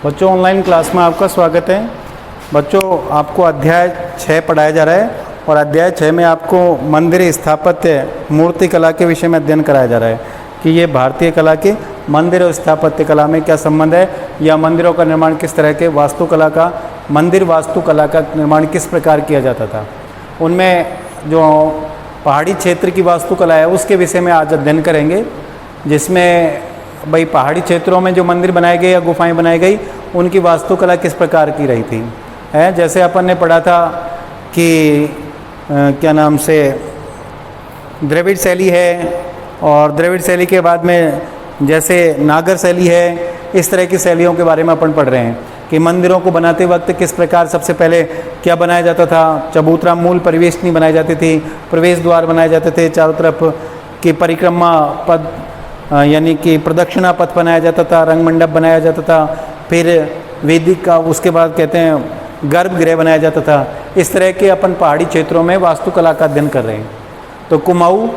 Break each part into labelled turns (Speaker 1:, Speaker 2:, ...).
Speaker 1: बच्चों, online class में आपका स्वागत है। बच्चों, आपको अध्याय 6 पढ़ाया जा रहा है और अध्याय 6 में आपको मंदिर स्थापत्य मूर्ति कला के विषय में अध्ययन कराया जा रहा है कि ये भारतीय कला के मंदिर और स्थापत्य कला में क्या संबंध है, या मंदिरों का निर्माण किस तरह के वास्तुकला का मंदिर वास्तुकला का निर्माण किस प्रकार किया जाता था। उनमें जो पहाड़ी क्षेत्र की वास्तुकला है उसके विषय में आज अध्ययन करेंगे, जिसमें भाई पहाड़ी क्षेत्रों में जो मंदिर बनाए गए या गुफाएं बनाई गई उनकी वास्तुकला किस प्रकार की रही थी। है जैसे अपन ने पढ़ा था कि क्या नाम से द्रविड़ शैली है, और द्रविड़ शैली के बाद में जैसे नागर शैली है, इस तरह की शैलियों के बारे में अपन पढ़ रहे हैं कि मंदिरों को बनाते वक्त किस प्रकार सबसे पहले क्या बनाया जाता था। चबूतरा मूल परिवेशनी बनाई जाती थी, प्रवेश द्वार बनाए जाते थे, चारों तरफ की परिक्रमा पद यानी कि प्रदक्षिणा पथ बनाया जाता था, रंग मंडप बनाया जाता था, फिर वेदिक का उसके बाद कहते हैं गर्भगृह बनाया जाता था। इस तरह के अपन पहाड़ी क्षेत्रों में वास्तुकला का अध्ययन कर रहे हैं। तो कुमाऊं,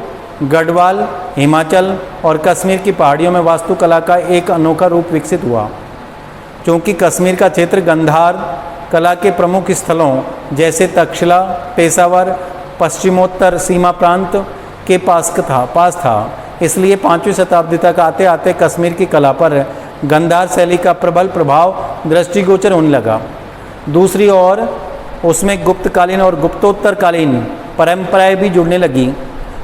Speaker 1: गढ़वाल, हिमाचल और कश्मीर की पहाड़ियों में वास्तुकला का एक अनोखा रूप विकसित हुआ, क्योंकि कश्मीर का क्षेत्र गंधार कला के प्रमुख स्थलों जैसे तक्षशिला, पेशावर, पश्चिमोत्तर सीमा प्रांत के पास था। इसलिए 5वीं शताब्दी तक आते आते कश्मीर की कला पर गंधार शैली का प्रबल प्रभाव दृष्टिगोचर होने लगा। दूसरी ओर उसमें गुप्तकालीन और गुप्तोत्तरकालीन परंपराएं भी जुड़ने लगी,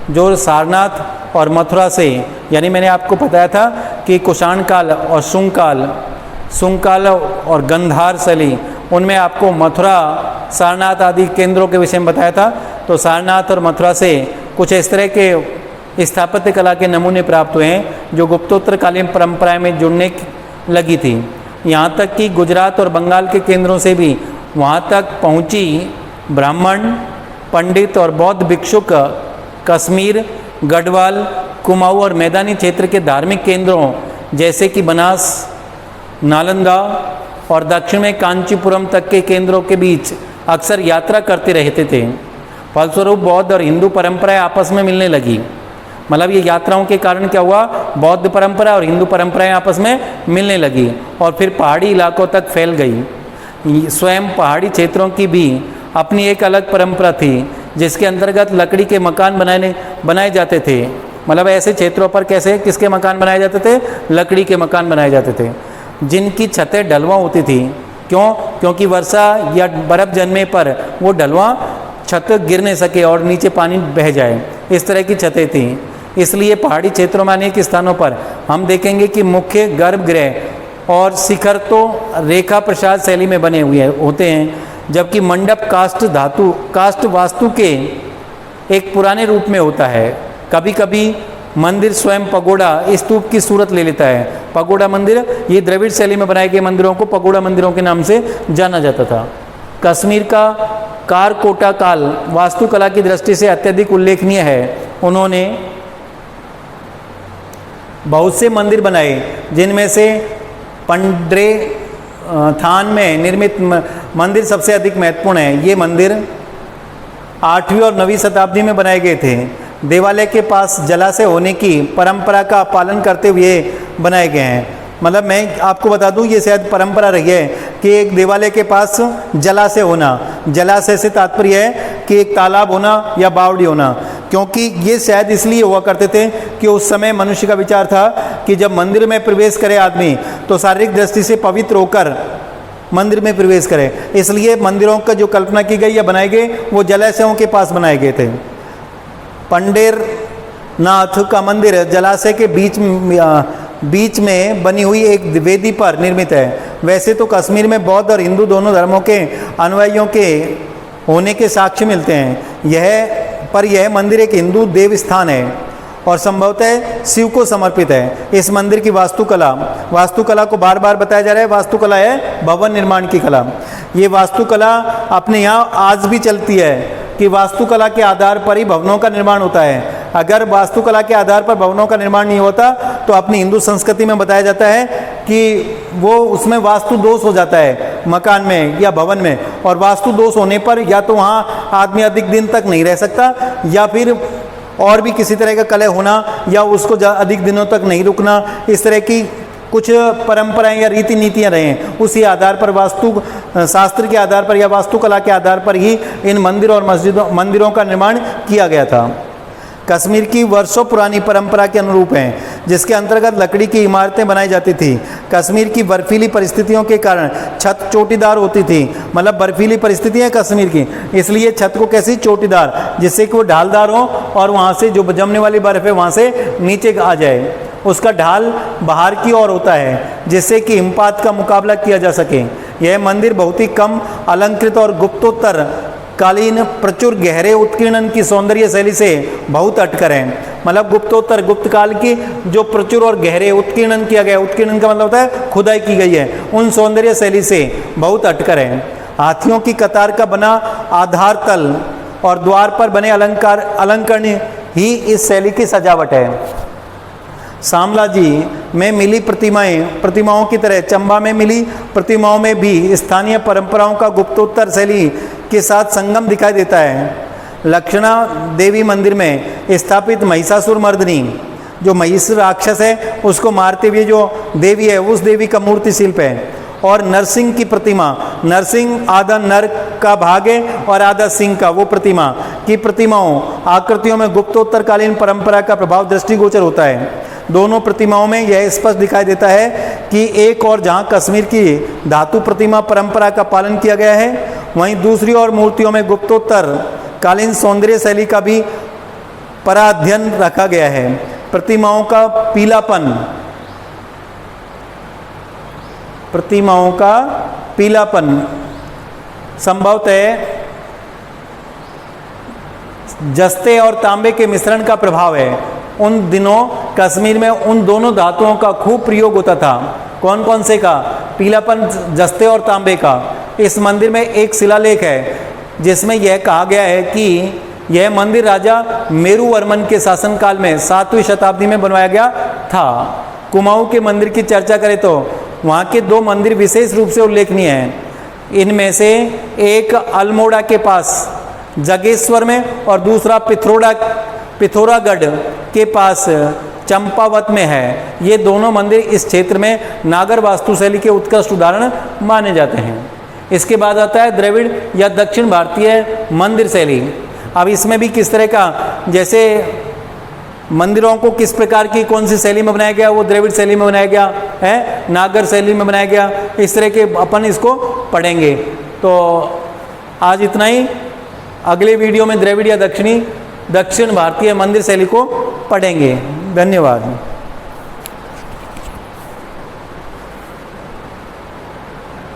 Speaker 1: जो सारनाथ और मथुरा से, यानी मैंने आपको बताया था कि कुषाण काल और शुंग काल और गंधार शैली, उनमें आपको मथुरा, सारनाथ आदि केंद्रों के विषय में बताया था। तो सारनाथ और मथुरा से कुछ इस तरह के स्थापत्य कला के नमूने प्राप्त हुए हैं जो गुप्तोत्तरकालीन परंपराएं में जुड़ने लगी थी। यहाँ तक कि गुजरात और बंगाल के केंद्रों से भी वहाँ तक पहुँची ब्राह्मण, पंडित और बौद्ध भिक्षुक कश्मीर, गढ़वाल, कुमाऊं और मैदानी क्षेत्र के धार्मिक केंद्रों जैसे कि बनास, नालंदा और दक्षिण में कांचीपुरम तक के केंद्रों के बीच अक्सर यात्रा करते रहते थे। फलस्वरूप बौद्ध और हिंदू परंपराएं आपस में मिलने लगी। मतलब ये यात्राओं के कारण क्या हुआ, बौद्ध परंपरा और हिंदू परंपराएं आपस में मिलने लगी और फिर पहाड़ी इलाकों तक फैल गई। स्वयं पहाड़ी क्षेत्रों की भी अपनी एक अलग परंपरा थी, जिसके अंतर्गत लकड़ी के मकान बनाए जाते थे। मतलब ऐसे क्षेत्रों पर कैसे किसके मकान बनाए जाते थे, लकड़ी के मकान बनाए जाते थे, जिनकी छतें ढलवा होती थी। क्यों? क्योंकि वर्षा या बर्फ़ जमने पर वो ढलवा छत गिर नहीं सके और नीचे पानी बह जाए, इस तरह की छतें थीं। इसलिए पहाड़ी क्षेत्रों में अनेक स्थानों पर हम देखेंगे कि मुख्य गर्भगृह और शिखर तो रेखा प्रसाद शैली में बने हुए होते हैं, जबकि मंडप काष्ठ वास्तु के एक पुराने रूप में होता है। कभी कभी मंदिर स्वयं पगोड़ा स्तूप की सूरत ले लेता है। पगोड़ा मंदिर, ये द्रविड़ शैली में बनाए गए मंदिरों को पगोड़ा मंदिरों के नाम से जाना जाता था। कश्मीर का कारकोटा काल वास्तुकला की दृष्टि से अत्यधिक उल्लेखनीय है। उन्होंने बहुत से मंदिर बनाए, जिनमें से पंड्रे थान में निर्मित मंदिर सबसे अधिक महत्वपूर्ण है। ये मंदिर 8वीं और 9वीं शताब्दी में बनाए गए थे। देवालय के पास जलाशय होने की परंपरा का पालन करते हुए बनाए गए हैं। मतलब मैं आपको बता दूं, ये शायद परंपरा रही है कि एक देवालय के पास जलाशय होना। जलाशय से तात्पर्य है कि एक तालाब होना या बावड़ी होना, क्योंकि ये शायद इसलिए हुआ करते थे कि उस समय मनुष्य का विचार था कि जब मंदिर में प्रवेश करे आदमी तो शारीरिक दृष्टि से पवित्र होकर मंदिर में प्रवेश करे। इसलिए मंदिरों का जो कल्पना की गई या बनाए गए वो जलाशयों के पास बनाए गए थे। पंडेर नाथ का मंदिर जलाशय के बीच में बनी हुई एक वेदी पर निर्मित है। वैसे तो कश्मीर में बौद्ध और हिंदू दोनों धर्मों के अनुयायियों के होने के साक्ष्य मिलते हैं। यह मंदिर एक हिंदू देव स्थान है और संभवतः शिव को समर्पित है। इस मंदिर की वास्तुकला को बार बार बताया जा रहा है। वास्तुकला है भवन निर्माण की कला। ये वास्तुकला अपने यहाँ आज भी चलती है कि वास्तुकला के आधार पर ही भवनों का निर्माण होता है। अगर वास्तुकला के आधार पर भवनों का निर्माण नहीं होता तो अपनी हिंदू संस्कृति में बताया जाता है कि वो उसमें वास्तु दोष हो जाता है मकान में या भवन में, और वास्तु दोष होने पर या तो वहाँ आदमी अधिक दिन तक नहीं रह सकता, या फिर और भी किसी तरह का कलह होना, या उसको अधिक दिनों तक नहीं रुकना, इस तरह की कुछ परंपराएं या रीति नीतियां रहे हैं, उसी आधार पर वास्तु शास्त्र के आधार पर या वास्तुकला के आधार पर ही इन मंदिर और मंदिरों का निर्माण किया गया था। कश्मीर की वर्षों पुरानी परंपरा के अनुरूप हैं, जिसके अंतर्गत लकड़ी की इमारतें बनाई जाती थी। कश्मीर की बर्फीली परिस्थितियों के कारण छत चोटीदार होती थी, मतलब बर्फीली परिस्थितियां कश्मीर की, इसलिए छत को कैसी चोटीदार, जिससे कि वो ढालदार हो और वहाँ से जो जमने वाली बर्फ है वहाँ से नीचे आ जाए, उसका ढाल बाहर की ओर होता है, जिससे कि हिमपात का मुकाबला किया जा सके। यह मंदिर बहुत ही कम अलंकृत और गुप्तोत्तर कालीन प्रचुर गहरे उत्कीर्णन की सौंदर्य शैली से बहुत हटकर है। मतलब गुप्तोत्तर गुप्त काल की जो प्रचुर और गहरे उत्कीर्णन किया गया, उत्कीर्णन का मतलब होता है खुदाई की गई है, उन सौंदर्य शैली से बहुत हटकर है। हाथियों की कतार का बना आधार तल और द्वार पर बने अलंकरण ही इस शैली की सजावट है। शामला जी में मिली प्रतिमाओं की तरह चंबा में मिली प्रतिमाओं में भी स्थानीय परंपराओं का गुप्तोत्तर शैली के साथ संगम दिखाई देता है। लक्षणा देवी मंदिर में स्थापित महिषासुर मर्दिनी, जो महिष राक्षस है उसको मारते हुए जो देवी है, उस देवी का मूर्ति शिल्प है। और नरसिंह की प्रतिमा, नरसिंह आधा नर का भाग है और आधा सिंह का, वो प्रतिमा की प्रतिमाओं आकृतियों में गुप्तोत्तरकालीन परंपरा का प्रभाव दृष्टिगोचर होता है। दोनों प्रतिमाओं में यह स्पष्ट दिखाई देता है कि एक और जहाँ कश्मीर की धातु प्रतिमा परंपरा का पालन किया गया है, वहीं दूसरी ओर मूर्तियों में गुप्तोत्तर कालीन सौंदर्य शैली का भी पराध्ययन रखा गया है। प्रतिमाओं का पीलापन संभवतः जस्ते और तांबे के मिश्रण का प्रभाव है। उन दिनों कश्मीर में उन दोनों धातुओं का खूब प्रयोग होता था। कौन कौन से का? पीलापन जस्ते और तांबे का। इस मंदिर में एक शिलालेख है जिसमें यह कहा गया है कि यह मंदिर राजा मेरुवर्मन के शासनकाल में 7वीं शताब्दी में बनवाया गया था। कुमाऊं के मंदिर की चर्चा करें तो वहाँ के 2 मंदिर विशेष रूप से उल्लेखनीय हैं। इनमें से एक अल्मोड़ा के पास जगेश्वर में और दूसरा पिथौरागढ़ के पास चंपावत में है। ये दोनों मंदिर इस क्षेत्र में नागर वास्तुशैली के उत्कृष्ट उदाहरण माने जाते हैं। इसके बाद आता है द्रविड़ या दक्षिण भारतीय मंदिर शैली। अब इसमें भी किस तरह का, जैसे मंदिरों को किस प्रकार की कौन सी शैली में बनाया गया, वो द्रविड़ शैली में बनाया गया है, नागर शैली में बनाया गया, इस तरह के अपन इसको पढ़ेंगे। तो आज इतना ही। अगले वीडियो में द्रविड़ या दक्षिण भारतीय मंदिर शैली को पढ़ेंगे। धन्यवाद।